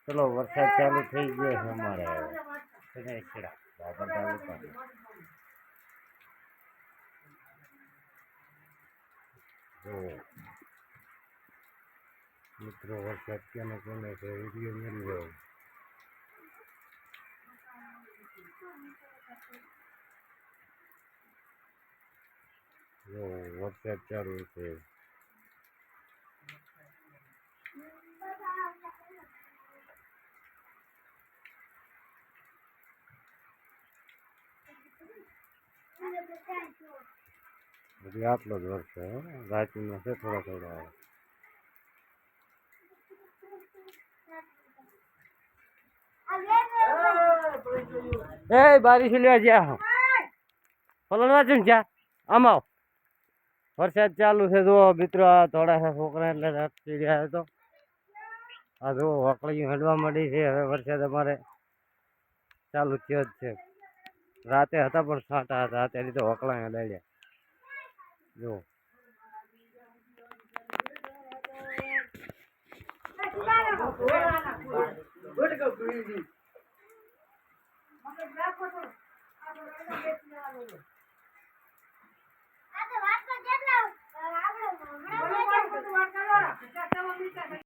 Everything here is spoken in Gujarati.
ચલો વરસાદ ચાલુ થઈ ગયો છે અમારે બાબર તાલુકા જો મિત્રો વરસાદ ક્યાંને કોને છે વિડીયો મેળવ્યો જો વરસાદ ચાલુ છે બધી આટલો જ વર્ષ છે રાતનો છે થોડા થોડા એ બારીશ લેવા જ્યાં ફલણવા છે ને જ્યાં આમ આવ વરસાદ ચાલુ છે જુઓ મિત્રો આ થોડા છોકરા એટલે રાત્રી રહ્યા તો આ જુઓ વકળીયું હેડવા માંડી છે હવે વરસાદ અમારે ચાલુ થયો જ છે રાતે હતા પણ છાંટા હતા અત્યારે તો વકળા હેડાડ્યા જુઓ